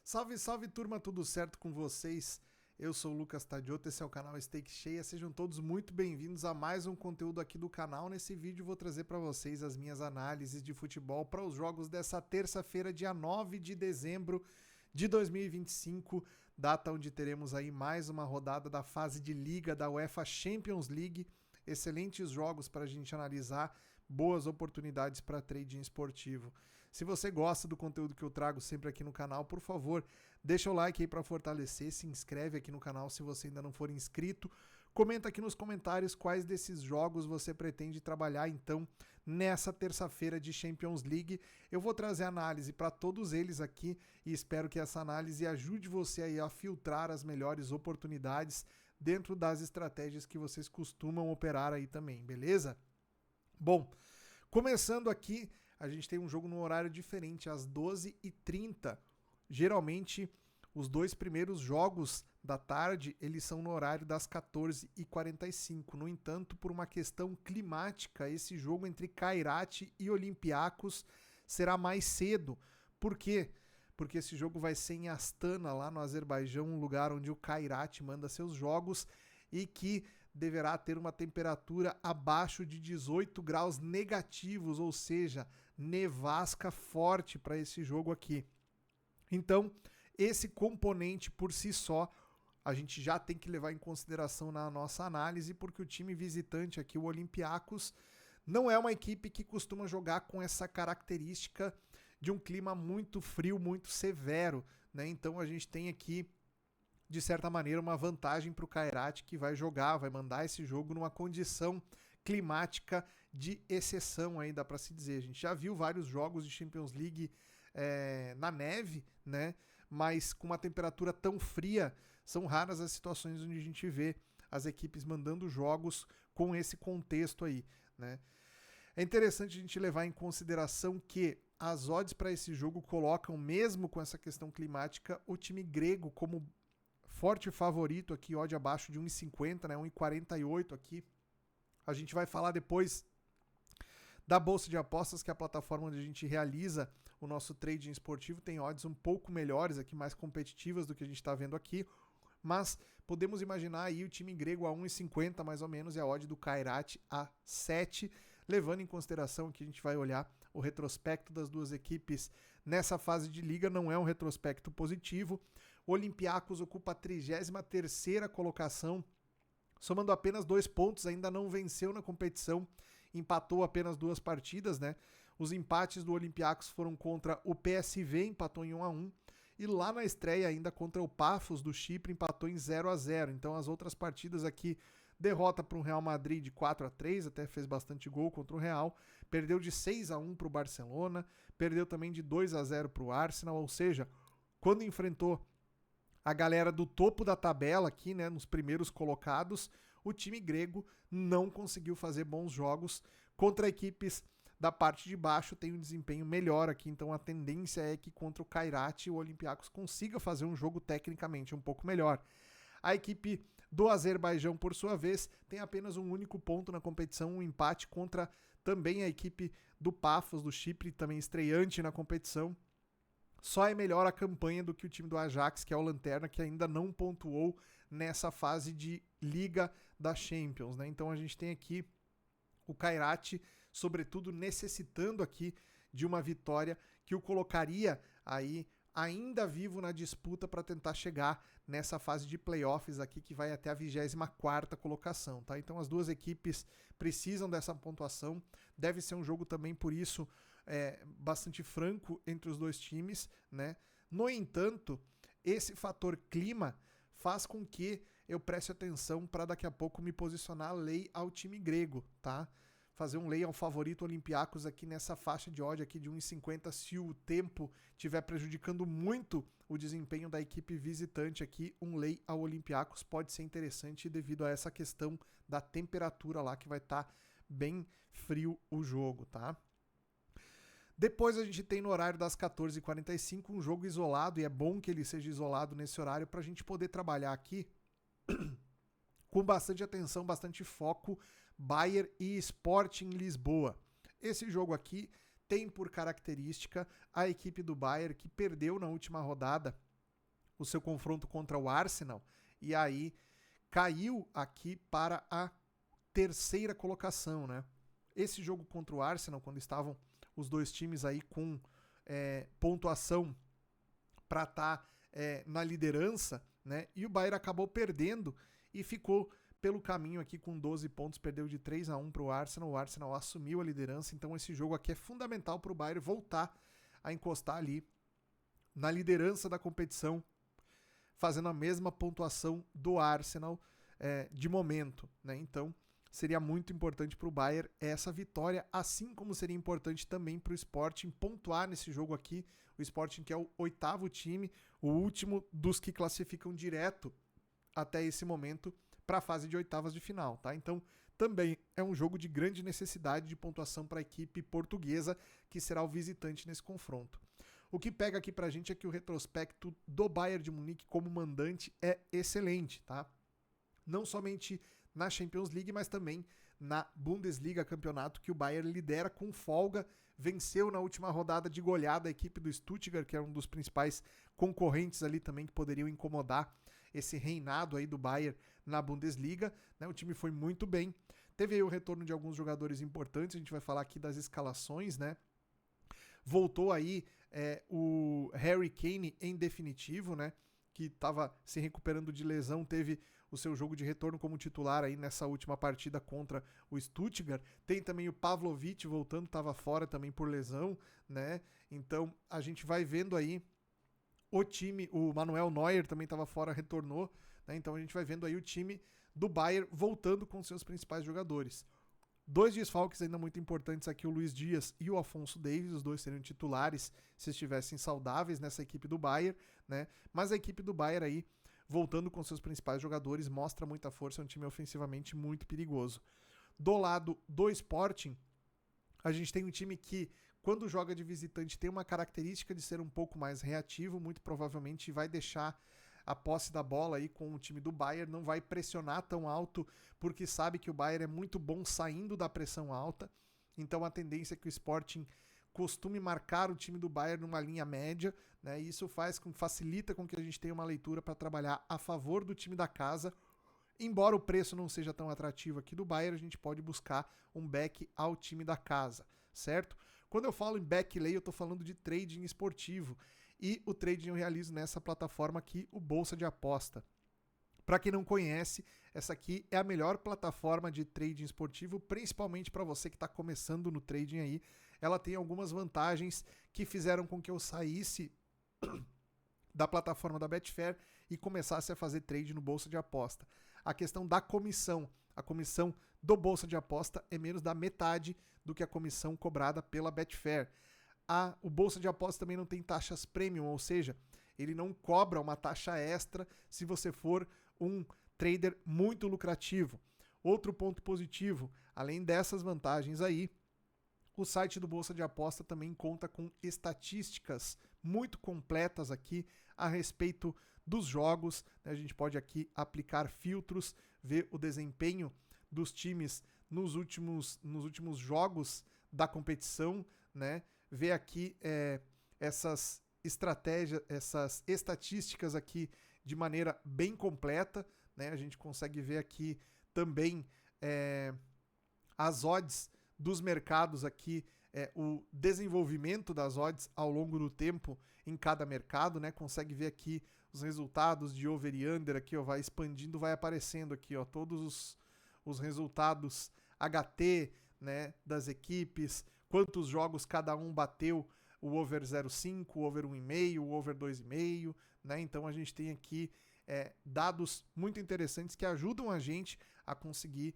Salve, salve turma, tudo certo com vocês? Eu sou o Lucas Tadioto, esse é o canal Stake Cheia, sejam todos muito bem-vindos a mais um conteúdo aqui do canal. Nesse vídeo vou trazer para vocês as minhas análises de futebol para os jogos dessa terça-feira, dia 9 de dezembro de 2025, data onde teremos aí mais uma rodada da fase de liga da UEFA Champions League. Excelentes jogos para a gente analisar, boas oportunidades para trading esportivo. Se você gosta do conteúdo que eu trago sempre aqui no canal, por favor, deixa o like aí para fortalecer, se inscreve aqui no canal se você ainda não for inscrito, comenta aqui nos comentários quais desses jogos você pretende trabalhar então nessa terça-feira de Champions League. Eu vou trazer análise para todos eles aqui e espero que essa análise ajude você aí a filtrar as melhores oportunidades dentro das estratégias que vocês costumam operar aí também, beleza? Bom, começando aqui, a gente tem um jogo no horário diferente, às 12h30. Geralmente, os dois primeiros jogos da tarde, eles são no horário das 14h45. No entanto, por uma questão climática, esse jogo entre Kairat e Olympiacos será mais cedo. Por quê? Porque esse jogo vai ser em Astana, lá no Azerbaijão, um lugar onde o Kairat manda seus jogos e que deverá ter uma temperatura abaixo de 18 graus negativos, ou seja, nevasca forte para esse jogo aqui. Então, esse componente por si só, a gente já tem que levar em consideração na nossa análise, porque o time visitante aqui, o Olympiacos, não é uma equipe que costuma jogar com essa característica de um clima muito frio, muito severo, né? Então a gente tem aqui, de certa maneira, uma vantagem para o Kairat, que vai jogar, vai mandar esse jogo numa condição climática de exceção, aí dá para se dizer. A gente já viu vários jogos de Champions League na neve, né? Mas com uma temperatura tão fria, são raras as situações onde a gente vê as equipes mandando jogos com esse contexto aí, né? É interessante a gente levar em consideração que as odds para esse jogo colocam, mesmo com essa questão climática, o time grego como forte favorito aqui, odd abaixo de 1,50, né? 1,48 aqui. A gente vai falar depois da Bolsa de Apostas, que é a plataforma onde a gente realiza o nosso trading esportivo. Tem odds um pouco melhores aqui, mais competitivas do que a gente está vendo aqui. Mas podemos imaginar aí o time grego a 1,50 mais ou menos e a odd do Kairat a 7, levando em consideração que a gente vai olhar o retrospecto das duas equipes nessa fase de liga, não é um retrospecto positivo. O Olympiacos ocupa a 33ª colocação, somando apenas 2 pontos, ainda não venceu na competição, empatou apenas 2 partidas, né? Os empates do Olympiacos foram contra o PSV, empatou em 1-1, e lá na estreia ainda contra o Pafos do Chipre, empatou em 0-0. Então as outras partidas aqui, derrota para o Real Madrid de 4-3, até fez bastante gol contra o Real, perdeu de 6-1 para o Barcelona, perdeu também de 2-0 para o Arsenal, ou seja, quando enfrentou a galera do topo da tabela aqui, né, nos primeiros colocados, o time grego não conseguiu fazer bons jogos contra equipes da parte de baixo, tem um desempenho melhor aqui, então a tendência é que contra o Kairat o Olympiacos consiga fazer um jogo tecnicamente um pouco melhor. A equipe do Azerbaijão, por sua vez, tem apenas um único ponto na competição, um empate contra também a equipe do Pafos do Chipre, também estreante na competição. Só é melhor a campanha do que o time do Ajax, que é o Lanterna, que ainda não pontuou nessa fase de Liga da Champions, né? Então a gente tem aqui o Kairat, sobretudo, necessitando aqui de uma vitória que o colocaria aí ainda vivo na disputa para tentar chegar nessa fase de playoffs aqui que vai até a 24ª colocação, tá? Então as duas equipes precisam dessa pontuação, deve ser um jogo também por isso bastante franco entre os dois times, né? No entanto, esse fator clima faz com que eu preste atenção para daqui a pouco me posicionar lei ao time grego, tá? Fazer um lay ao favorito Olympiacos aqui nessa faixa de odd aqui de 1,50 se o tempo estiver prejudicando muito o desempenho da equipe visitante aqui, um lay ao Olympiacos pode ser interessante devido a essa questão da temperatura lá que vai estar bem frio o jogo, tá? Depois a gente tem no horário das 14h45 um jogo isolado, e é bom que ele seja isolado nesse horário para a gente poder trabalhar aqui com bastante atenção, bastante foco, Bayern e Sporting Lisboa. Esse jogo aqui tem por característica a equipe do Bayern, que perdeu na última rodada o seu confronto contra o Arsenal, e aí caiu aqui para a terceira colocação, né? Esse jogo contra o Arsenal, quando estavam os dois times aí com pontuação para estar na liderança, né? E o Bayern acabou perdendo e ficou pelo caminho aqui com 12 pontos, perdeu de 3-1 para o Arsenal assumiu a liderança, então esse jogo aqui é fundamental para o Bayern voltar a encostar ali na liderança da competição, fazendo a mesma pontuação do Arsenal de momento, né? Então seria muito importante para o Bayern essa vitória, assim como seria importante também para o Sporting pontuar nesse jogo aqui, o Sporting que é o 8º time, o último dos que classificam direto até esse momento para a fase de oitavas de final, tá? Então também é um jogo de grande necessidade de pontuação para a equipe portuguesa, que será o visitante nesse confronto. O que pega aqui pra gente é que o retrospecto do Bayern de Munique como mandante é excelente, tá? Não somente na Champions League, mas também na Bundesliga, campeonato que o Bayern lidera com folga, venceu na última rodada de goleada a equipe do Stuttgart, que era um dos principais concorrentes ali também que poderiam incomodar esse reinado aí do Bayern na Bundesliga, né? O time foi muito bem, teve aí o retorno de alguns jogadores importantes, a gente vai falar aqui das escalações, né? Voltou aí o Harry Kane em definitivo, né? Que estava se recuperando de lesão, teve o seu jogo de retorno como titular aí nessa última partida contra o Stuttgart. Tem também o Pavlovic voltando, estava fora também por lesão, né? Então a gente vai vendo aí o time, o Manuel Neuer também estava fora, retornou, né? Então a gente vai vendo aí o time do Bayern voltando com seus principais jogadores. Dois desfalques ainda muito importantes aqui, o Luiz Dias e o Afonso Davies, os dois seriam titulares se estivessem saudáveis nessa equipe do Bayern, né? Mas a equipe do Bayern aí, voltando com seus principais jogadores, mostra muita força, é um time ofensivamente muito perigoso. Do lado do Sporting, a gente tem um time que, quando joga de visitante, tem uma característica de ser um pouco mais reativo, muito provavelmente vai deixar a posse da bola aí com o time do Bayern, não vai pressionar tão alto, porque sabe que o Bayern é muito bom saindo da pressão alta, então a tendência é que o Sporting costume marcar o time do Bayern numa linha média, né? E isso facilita com que a gente tenha uma leitura para trabalhar a favor do time da casa. Embora o preço não seja tão atrativo aqui do Bayern, a gente pode buscar um back ao time da casa, certo? Quando eu falo em back lay, eu estou falando de trading esportivo. E o trading eu realizo nessa plataforma aqui, o Bolsa de Aposta. Para quem não conhece, essa aqui é a melhor plataforma de trading esportivo, principalmente para você que está começando no trading aí. Ela tem algumas vantagens que fizeram com que eu saísse da plataforma da Betfair e começasse a fazer trade no Bolsa de Aposta. A questão da comissão. A comissão do Bolsa de Aposta é menos da metade do que a comissão cobrada pela Betfair. O Bolsa de Aposta também não tem taxas premium, ou seja, ele não cobra uma taxa extra se você for um trader muito lucrativo. Outro ponto positivo, além dessas vantagens aí, o site do Bolsa de Aposta também conta com estatísticas muito completas aqui a respeito dos jogos, né? A gente pode aqui aplicar filtros, ver o desempenho dos times nos últimos jogos da competição, né? Ver aqui essas estratégias, essas estatísticas aqui de maneira bem completa, né? A gente consegue ver aqui também as odds dos mercados aqui, o desenvolvimento das odds ao longo do tempo em cada mercado, né? Consegue ver aqui os resultados de over e under aqui, ó, vai expandindo, vai aparecendo aqui, ó, todos os resultados HT, né, das equipes, quantos jogos cada um bateu, o over 0,5, o over 1,5, o over 2,5, né? Então a gente tem aqui dados muito interessantes que ajudam a gente a conseguir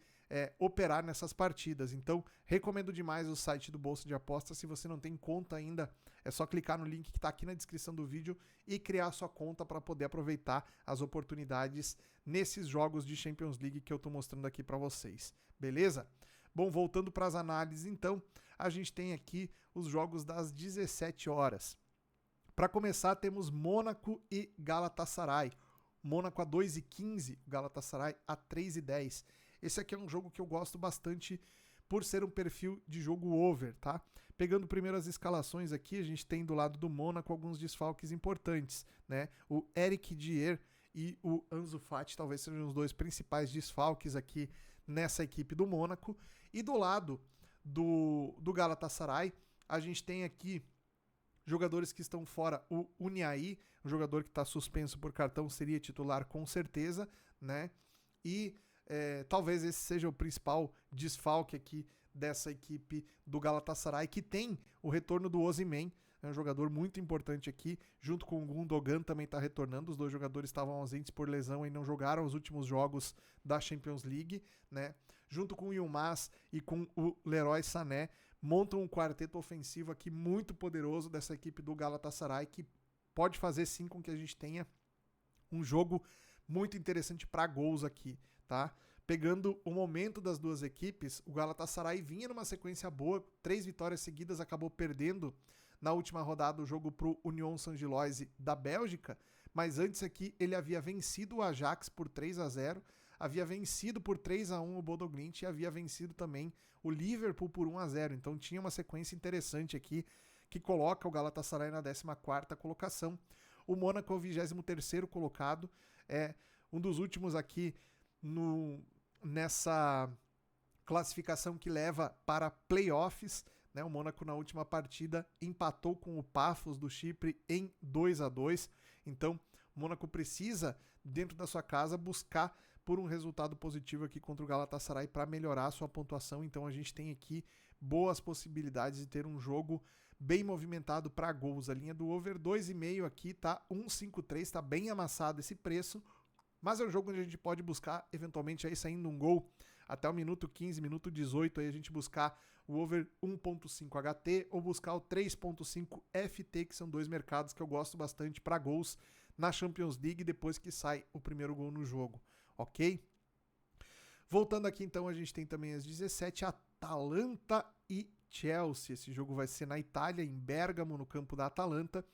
operar nessas partidas. Então, recomendo demais o site do Bolsa de Apostas. Se você não tem conta ainda, é só clicar no link que está aqui na descrição do vídeo e criar a sua conta para poder aproveitar as oportunidades nesses jogos de Champions League que eu estou mostrando aqui para vocês. Beleza? Bom, voltando para as análises, então, a gente tem aqui os jogos das 17 horas. Para começar, temos Mônaco e Galatasaray. Mônaco a 2,15, Galatasaray a 3,10. Esse aqui é um jogo que eu gosto bastante por ser um perfil de jogo over, tá? Pegando primeiro as escalações aqui, a gente tem do lado do Mônaco alguns desfalques importantes, né? O Eric Dier e o Ansu Fati talvez sejam os dois principais desfalques aqui nessa equipe do Mônaco. E do lado do Galatasaray, a gente tem aqui jogadores que estão fora. O Uniaí, um jogador que está suspenso por cartão, seria titular com certeza, né? E talvez esse seja o principal desfalque aqui dessa equipe do Galatasaray, que tem o retorno do Osimhen, é um jogador muito importante aqui, junto com o Gundogan também está retornando. Os dois jogadores estavam ausentes por lesão e não jogaram os últimos jogos da Champions League, né? Junto com o Yilmaz e com o Leroy Sané, montam um quarteto ofensivo aqui muito poderoso dessa equipe do Galatasaray, que pode fazer sim com que a gente tenha um jogo muito interessante para gols aqui, tá? Pegando o momento das duas equipes, o Galatasaray vinha numa sequência boa, 3 vitórias seguidas, acabou perdendo na última rodada o jogo para o Union Saint-Gilloise da Bélgica, mas antes aqui ele havia vencido o Ajax por 3-0, havia vencido por 3-1 o Bodo Glimt e havia vencido também o Liverpool por 1-0, então tinha uma sequência interessante aqui que coloca o Galatasaray na 14ª colocação. O Mônaco é o 23º colocado, é um dos últimos aqui nessa classificação que leva para playoffs, né? O Mônaco na última partida empatou com o Pafos do Chipre em 2-2, então o Mônaco precisa, dentro da sua casa, buscar por um resultado positivo aqui contra o Galatasaray para melhorar a sua pontuação, então a gente tem aqui boas possibilidades de ter um jogo bem movimentado para gols. A linha do over 2,5 aqui tá 1,53, tá bem amassado esse preço, mas é um jogo onde a gente pode buscar eventualmente aí saindo um gol até o minuto 15, minuto 18, aí a gente buscar o over 1.5 HT ou buscar o 3.5 FT, que são dois mercados que eu gosto bastante para gols na Champions League depois que sai o primeiro gol no jogo, ok? Voltando aqui então, a gente tem também às 17, Atalanta e Chelsea. Esse jogo vai ser na Itália, em Bérgamo, no campo da Atalanta,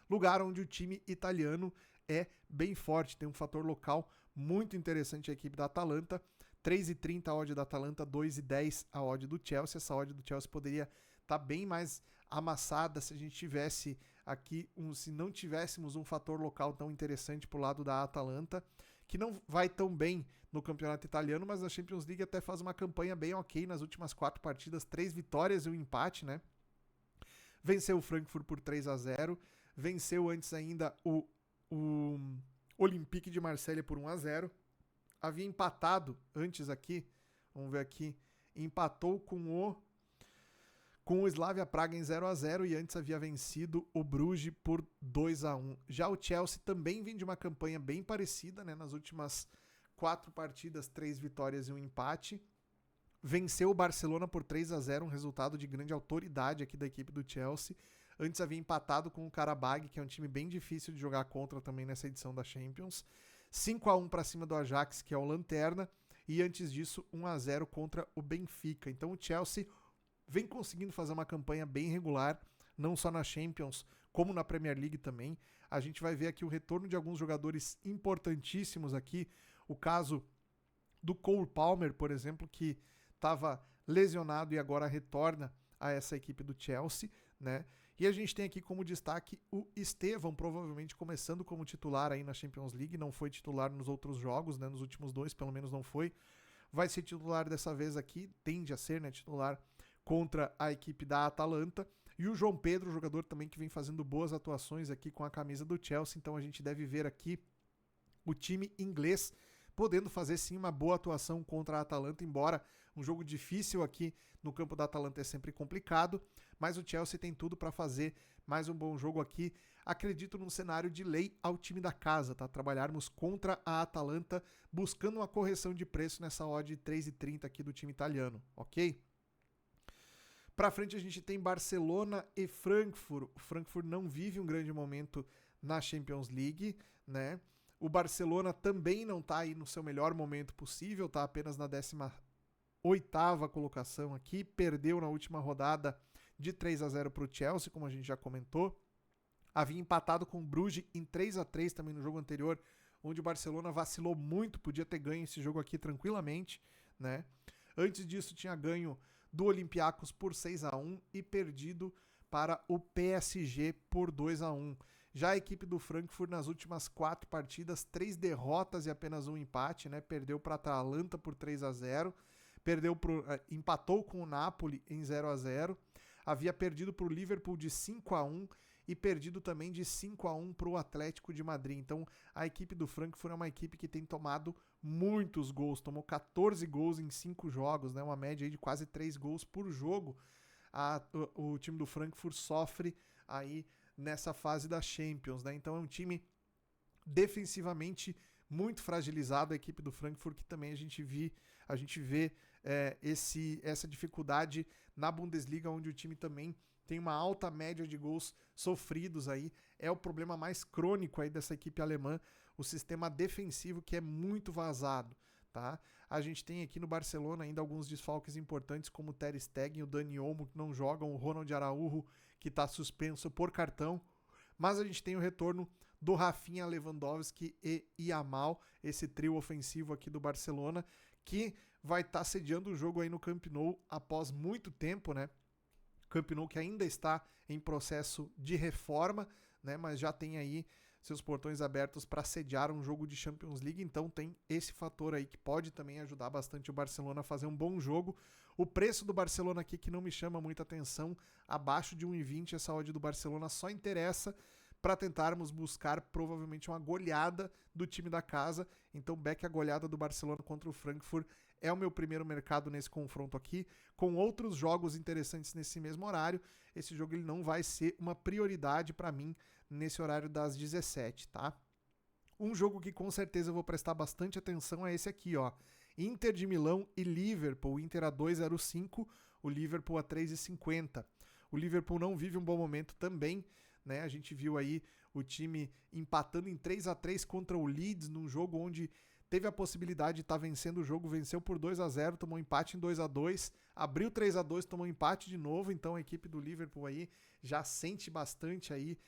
lugar onde o time italiano é bem forte, tem um fator local muito interessante a equipe da Atalanta. 3,30 a odd da Atalanta, 2,10 a odd do Chelsea. Essa odd do Chelsea poderia estar bem mais amassada se a gente tivesse aqui, se não tivéssemos um fator local tão interessante pro lado da Atalanta, que não vai tão bem no campeonato italiano, mas na Champions League até faz uma campanha bem ok nas últimas 4 partidas, 3 vitórias e um empate, né? Venceu o Frankfurt por 3-0, venceu antes ainda o Olympique de Marselha por 1-0, havia empatado antes aqui, vamos ver aqui, empatou com o Slavia Praga em 0-0 e antes havia vencido o Bruges por 2-1. Já o Chelsea também vem de uma campanha bem parecida, né? Nas últimas 4 partidas, 3 vitórias e um empate. Venceu o Barcelona por 3-0, um resultado de grande autoridade aqui da equipe do Chelsea. Antes havia empatado com o Karabag, que é um time bem difícil de jogar contra também nessa edição da Champions. 5-1 para cima do Ajax, que é o lanterna, e antes disso 1-0 contra o Benfica. Então o Chelsea vem conseguindo fazer uma campanha bem regular, não só na Champions, como na Premier League também. A gente vai ver aqui o retorno de alguns jogadores importantíssimos aqui, o caso do Cole Palmer, por exemplo, que estava lesionado e agora retorna a essa equipe do Chelsea, né? E a gente tem aqui como destaque o Estevão, provavelmente começando como titular aí na Champions League, não foi titular nos outros jogos, né? Nos últimos 2, pelo menos não foi. Vai ser titular dessa vez aqui, tende a ser, né, titular contra a equipe da Atalanta. E o João Pedro, jogador também que vem fazendo boas atuações aqui com a camisa do Chelsea, então a gente deve ver aqui o time inglês podendo fazer sim uma boa atuação contra a Atalanta, embora um jogo difícil aqui no campo da Atalanta é sempre complicado, mas o Chelsea tem tudo para fazer mais um bom jogo aqui. Acredito num cenário de lei ao time da casa, tá? Trabalharmos contra a Atalanta, buscando uma correção de preço nessa odd de 3,30 aqui do time italiano, ok? Para frente a gente tem Barcelona e Frankfurt. O Frankfurt não vive um grande momento na Champions League, né? O Barcelona também não está aí no seu melhor momento possível, está apenas na 18ª colocação aqui, perdeu na última rodada de 3-0 para o Chelsea, como a gente já comentou. Havia empatado com o Bruges em 3-3 também no jogo anterior, onde o Barcelona vacilou muito, podia ter ganho esse jogo aqui tranquilamente, né? Antes disso tinha ganho do Olympiacos por 6-1 e perdido para o PSG por 2-1. Já a equipe do Frankfurt nas últimas 4 partidas, 3 derrotas e apenas um empate, né? Perdeu para a Atalanta por 3-0, empatou com o Napoli em 0-0, havia perdido para o Liverpool de 5-1 e perdido também de 5-1 para o Atlético de Madrid. Então a equipe do Frankfurt é uma equipe que tem tomado muitos gols, tomou 14 gols em 5 jogos, né? Uma média aí de quase 3 gols por jogo. O time do Frankfurt sofre aí nessa fase da Champions, né? Então é um time defensivamente muito fragilizado, a equipe do Frankfurt, que também a gente vê essa dificuldade na Bundesliga, onde o time também tem uma alta média de gols sofridos aí. É o problema mais crônico aí dessa equipe alemã, o sistema defensivo que é muito vazado, tá? A gente tem aqui no Barcelona ainda alguns desfalques importantes, como o Ter Stegen e o Dani Olmo, que não jogam, o Ronald Araújo, que está suspenso por cartão, mas a gente tem o retorno do Rafinha, Lewandowski e Yamal, esse trio ofensivo aqui do Barcelona, que vai estar sediando o jogo aí no Camp Nou após muito tempo, né? Camp Nou que ainda está em processo de reforma, né? Mas já tem aí seus portões abertos para sediar um jogo de Champions League, então tem esse fator aí que pode também ajudar bastante o Barcelona a fazer um bom jogo. O preço do Barcelona aqui que não me chama muita atenção, abaixo de 1,20, essa odd do Barcelona só interessa para tentarmos buscar provavelmente uma goleada do time da casa. Então back a goleada do Barcelona contra o Frankfurt é o meu primeiro mercado nesse confronto aqui, com outros jogos interessantes nesse mesmo horário. Esse jogo ele não vai ser uma prioridade para mim nesse horário das 17, tá? Um jogo que com certeza eu vou prestar bastante atenção é esse aqui, ó. Inter de Milão e Liverpool. Inter a 2,05, o Liverpool a 3,50. O Liverpool não vive um bom momento também, né? A gente viu aí o time empatando em 3-3 contra o Leeds, num jogo onde teve a possibilidade de estar vencendo o jogo, venceu por 2-0, tomou empate em 2-2, abriu 3-2, tomou empate de novo. Então a equipe do Liverpool aí já sente bastante aí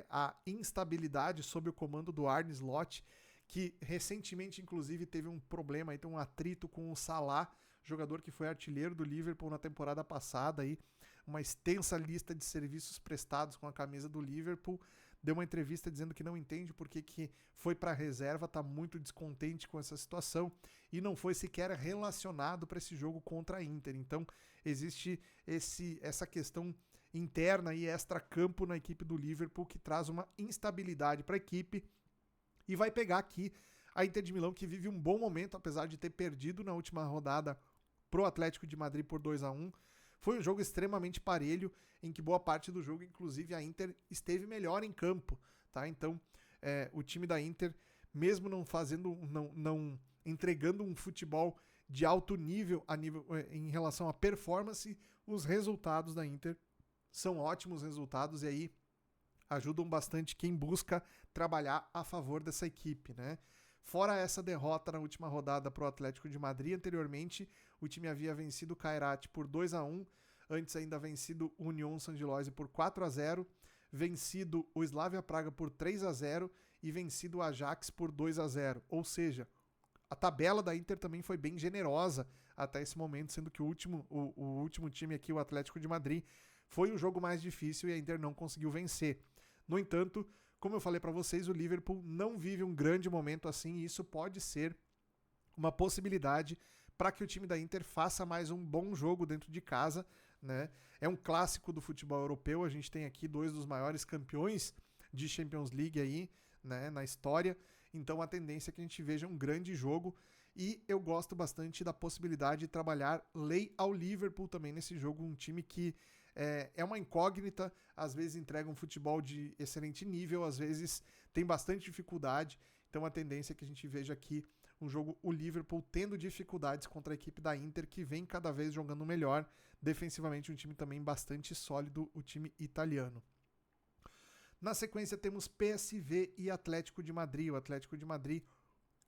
a instabilidade sob o comando do Arne Slot, que recentemente inclusive teve um problema, aí, tem um atrito com o Salah, jogador que foi artilheiro do Liverpool na temporada passada, aí, uma extensa lista de serviços prestados com a camisa do Liverpool. Deu uma entrevista dizendo que não entende porque que foi para a reserva, está muito descontente com essa situação e não foi sequer relacionado para esse jogo contra a Inter. Então existe essa questão interna e extra-campo na equipe do Liverpool que traz uma instabilidade para a equipe e vai pegar aqui a Inter de Milão, que vive um bom momento, apesar de ter perdido na última rodada pro Atlético de Madrid por 2-1. Foi um jogo extremamente parelho, em que boa parte do jogo, inclusive, a Inter esteve melhor em campo, tá? Então, o time da Inter, mesmo não entregando um futebol de alto nível, em relação à performance, os resultados da Inter são ótimos resultados e aí ajudam bastante quem busca trabalhar a favor dessa equipe, né? Fora essa derrota na última rodada para o Atlético de Madrid, anteriormente o time havia vencido o Kairat por 2-1, antes ainda vencido o Union Saint-Gilloise por 4-0, vencido o Slavia Praga por 3-0 e vencido o Ajax por 2-0. Ou seja, a tabela da Inter também foi bem generosa até esse momento, sendo que o último time aqui, o Atlético de Madrid, foi o jogo mais difícil e a Inter não conseguiu vencer. No entanto, como eu falei para vocês, o Liverpool não vive um grande momento assim e isso pode ser uma possibilidade para que o time da Inter faça mais um bom jogo dentro de casa, né? É um clássico do futebol europeu, a gente tem aqui 2 dos maiores campeões de Champions League aí, né, na história, então a tendência é que a gente veja um grande jogo e eu gosto bastante da possibilidade de trabalhar lei ao Liverpool também nesse jogo, um time que é uma incógnita, às vezes entrega um futebol de excelente nível, às vezes tem bastante dificuldade, então a tendência é que a gente veja aqui um jogo, o Liverpool tendo dificuldades contra a equipe da Inter, que vem cada vez jogando melhor, defensivamente um time também bastante sólido, o time italiano. Na sequência temos PSV e Atlético de Madrid, o Atlético de Madrid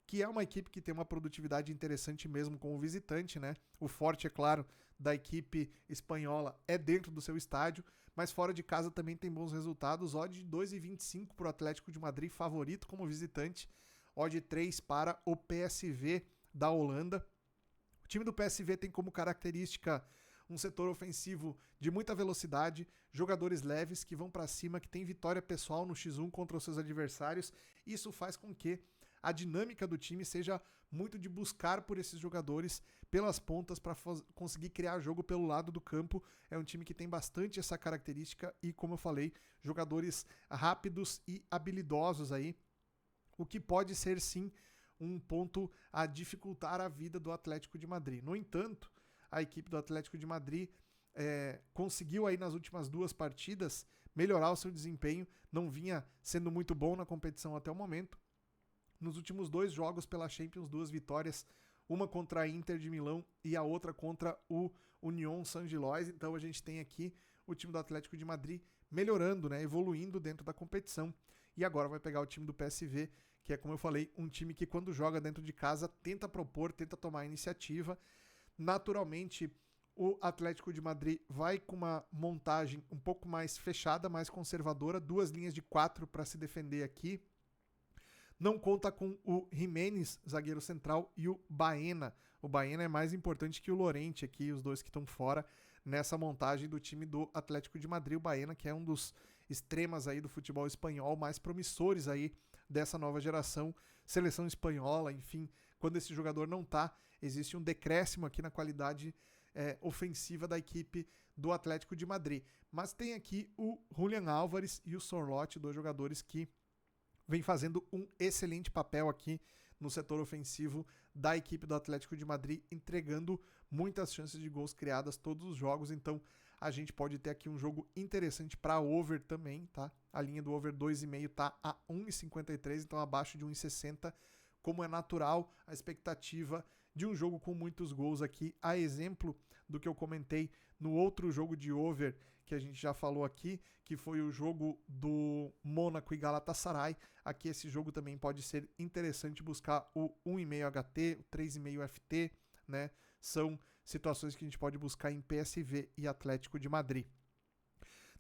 que é uma equipe que tem uma produtividade interessante mesmo como visitante, né? O forte, é claro, da equipe espanhola é dentro do seu estádio, mas fora de casa também tem bons resultados. Odd de 2,25 para o Atlético de Madrid, favorito como visitante. Odd 3 para o PSV da Holanda. O time do PSV tem como característica um setor ofensivo de muita velocidade, jogadores leves que vão para cima, que tem vitória pessoal no X1 contra os seus adversários. Isso faz com que a dinâmica do time seja muito de buscar por esses jogadores pelas pontas para conseguir criar jogo pelo lado do campo. É um time que tem bastante essa característica e, como eu falei, jogadores rápidos e habilidosos aí, o que pode ser sim um ponto a dificultar a vida do Atlético de Madrid. No entanto, a equipe do Atlético de Madrid conseguiu aí nas últimas 2 partidas melhorar o seu desempenho, não vinha sendo muito bom na competição até o momento. Nos últimos 2 jogos pela Champions, 2 vitórias, uma contra a Inter de Milão e a outra contra o Union Saint-Gilloise. Então a gente tem aqui o time do Atlético de Madrid melhorando, né, evoluindo dentro da competição. E agora vai pegar o time do PSV, que é, como eu falei, um time que quando joga dentro de casa tenta propor, tenta tomar iniciativa. Naturalmente, o Atlético de Madrid vai com uma montagem um pouco mais fechada, mais conservadora, 2 linhas de 4 para se defender aqui. Não conta com o Jiménez, zagueiro central, e o Baena. O Baena é mais importante que o Llorente aqui, os dois que estão fora nessa montagem do time do Atlético de Madrid. O Baena, que é um dos extremas aí do futebol espanhol, mais promissores aí dessa nova geração, seleção espanhola, enfim. Quando esse jogador não tá, existe um decréscimo aqui na qualidade ofensiva da equipe do Atlético de Madrid. Mas tem aqui o Julián Álvares e o Sorloth, 2 jogadores que vem fazendo um excelente papel aqui no setor ofensivo da equipe do Atlético de Madrid, entregando muitas chances de gols criadas todos os jogos. Então a gente pode ter aqui um jogo interessante para over também, tá? A linha do over 2,5 tá a 1,53, então abaixo de 1,60, como é natural a expectativa de um jogo com muitos gols aqui, a exemplo do que eu comentei no outro jogo de over que a gente já falou aqui, que foi o jogo do Mônaco e Galatasaray. Aqui esse jogo também pode ser interessante buscar o 1,5 HT, o 3,5 FT, né? São situações que a gente pode buscar em PSV e Atlético de Madrid.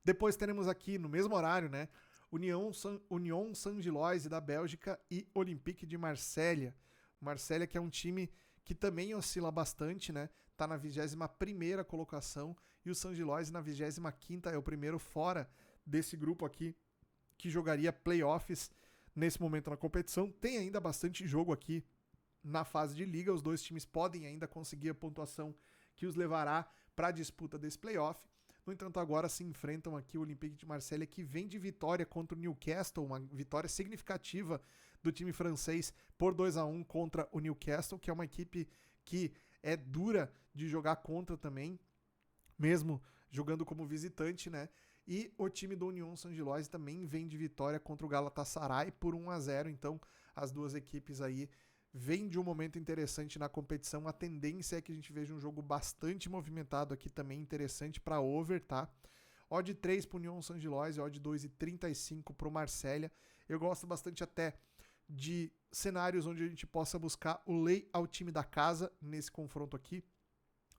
Depois teremos aqui no mesmo horário, né? Union Saint-Gilloise da Bélgica e Olympique de Marselha. Marselha, que é um time que também oscila bastante, né? Tá na 21ª colocação e o Saint-Gilloise na 25ª, é o primeiro fora desse grupo aqui que jogaria playoffs nesse momento na competição. Tem ainda bastante jogo aqui na fase de liga, os 2 times podem ainda conseguir a pontuação que os levará para a disputa desse playoff. No entanto, agora se enfrentam aqui o Olympique de Marselha, que vem de vitória contra o Newcastle, uma vitória significativa do time francês por 2-1 contra o Newcastle, que é uma equipe que é dura de jogar contra também, mesmo jogando como visitante, né? E o time do Union Saint-Gilloise também vem de vitória contra o Galatasaray por 1-0, então as 2 equipes aí vêm de um momento interessante na competição. A tendência é que a gente veja um jogo bastante movimentado aqui também, interessante para over, tá? Odd 3 para o Union Saint-Gilloise, odd 2,35 para o Marselha. Eu gosto bastante até de cenários onde a gente possa buscar o lay ao time da casa nesse confronto aqui,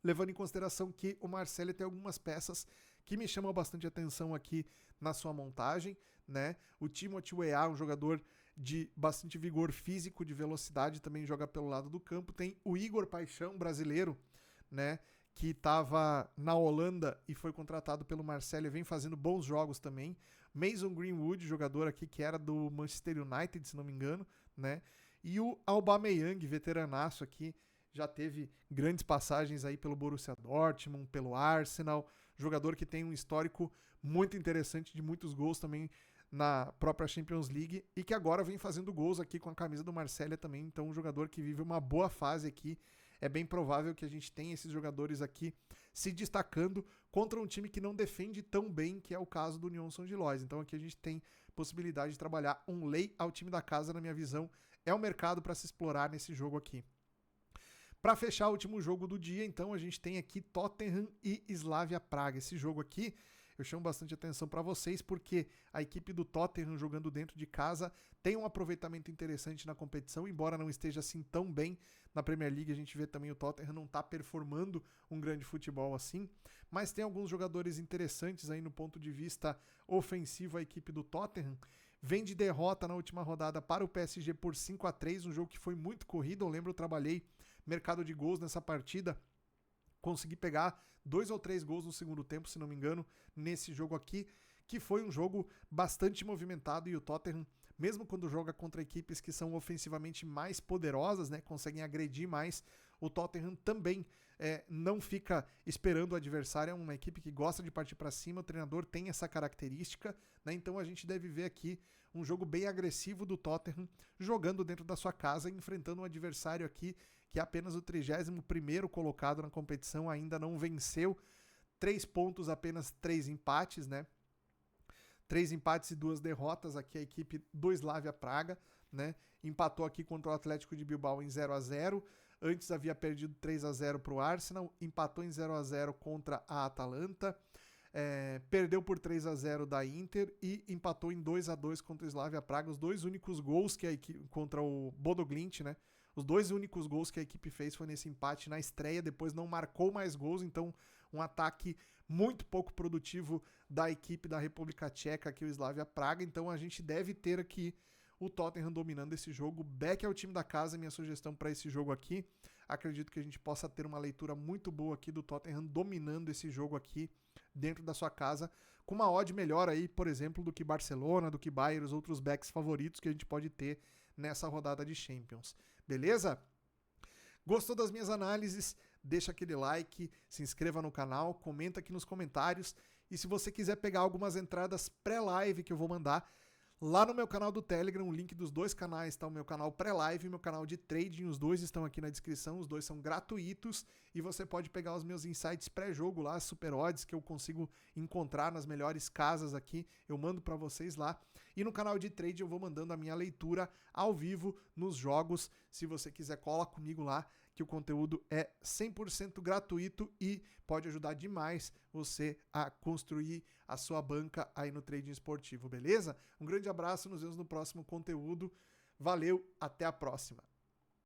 levando em consideração que o Marselha tem algumas peças que me chamam bastante atenção aqui na sua montagem, né? O Timothy Weah, um jogador de bastante vigor físico, de velocidade, também joga pelo lado do campo. Tem o Igor Paixão, brasileiro, né? Que estava na Holanda e foi contratado pelo Marselha, vem fazendo bons jogos também. Mason Greenwood, jogador aqui que era do Manchester United, se não me engano, né? E o Aubameyang, veteranaço aqui, já teve grandes passagens aí pelo Borussia Dortmund, pelo Arsenal, jogador que tem um histórico muito interessante de muitos gols também na própria Champions League e que agora vem fazendo gols aqui com a camisa do Marselha também, então um jogador que vive uma boa fase aqui. É bem provável que a gente tenha esses jogadores aqui se destacando contra um time que não defende tão bem, que é o caso do Union Saint-Gilloise. Então aqui a gente tem possibilidade de trabalhar um lay ao time da casa, na minha visão. É o mercado para se explorar nesse jogo aqui. Para fechar o último jogo do dia, então, a gente tem aqui Tottenham e Slavia Praga. Esse jogo aqui eu chamo bastante atenção para vocês porque a equipe do Tottenham jogando dentro de casa tem um aproveitamento interessante na competição, embora não esteja assim tão bem na Premier League. A gente vê também o Tottenham não está performando um grande futebol assim, mas tem alguns jogadores interessantes aí no ponto de vista ofensivo. A equipe do Tottenham vem de derrota na última rodada para o PSG por 5-3, um jogo que foi muito corrido. Eu lembro, eu trabalhei mercado de gols nessa partida conseguir pegar 2 ou 3 gols no segundo tempo, se não me engano, nesse jogo aqui, que foi um jogo bastante movimentado, e o Tottenham, mesmo quando joga contra equipes que são ofensivamente mais poderosas, né, conseguem agredir mais, o Tottenham também não fica esperando o adversário, é uma equipe que gosta de partir para cima, o treinador tem essa característica, né, então a gente deve ver aqui um jogo bem agressivo do Tottenham, jogando dentro da sua casa, enfrentando um adversário aqui que é apenas o 31º colocado na competição, ainda não venceu, 3 pontos, apenas 3 empates, né? 3 empates e 2 derrotas aqui a equipe do Slavia Praga, né? Empatou aqui contra o Atlético de Bilbao em 0-0. Antes havia perdido 3-0 para o Arsenal, empatou em 0-0 contra a Atalanta, perdeu por 3-0 da Inter e empatou em 2-2 contra o Slavia Praga. Os 2 únicos gols que a equipe contra o Bodo Glimt, né? Os 2 únicos gols que a equipe fez foi nesse empate na estreia, depois não marcou mais gols, então um ataque muito pouco produtivo da equipe da República Tcheca, aqui o Slavia Praga, então a gente deve ter aqui o Tottenham dominando esse jogo. Beck é o time da casa, minha sugestão para esse jogo aqui. Acredito que a gente possa ter uma leitura muito boa aqui do Tottenham dominando esse jogo aqui dentro da sua casa, com uma odd melhor aí, por exemplo, do que Barcelona, do que Bayern, os outros backs favoritos que a gente pode ter nessa rodada de Champions. Beleza? Gostou das minhas análises? Deixa aquele like, se inscreva no canal, comenta aqui nos comentários. E se você quiser pegar algumas entradas pré-live que eu vou mandar, lá no meu canal do Telegram, o link dos 2 canais está o meu canal pré-live e meu canal de trading, os 2 estão aqui na descrição, os 2 são gratuitos e você pode pegar os meus insights pré-jogo lá, as super odds que eu consigo encontrar nas melhores casas aqui, eu mando para vocês lá. E no canal de trade eu vou mandando a minha leitura ao vivo nos jogos, se você quiser cola comigo lá, que o conteúdo é 100% gratuito e pode ajudar demais você a construir a sua banca aí no trading esportivo, beleza? Um grande abraço, nos vemos no próximo conteúdo. Valeu, até a próxima.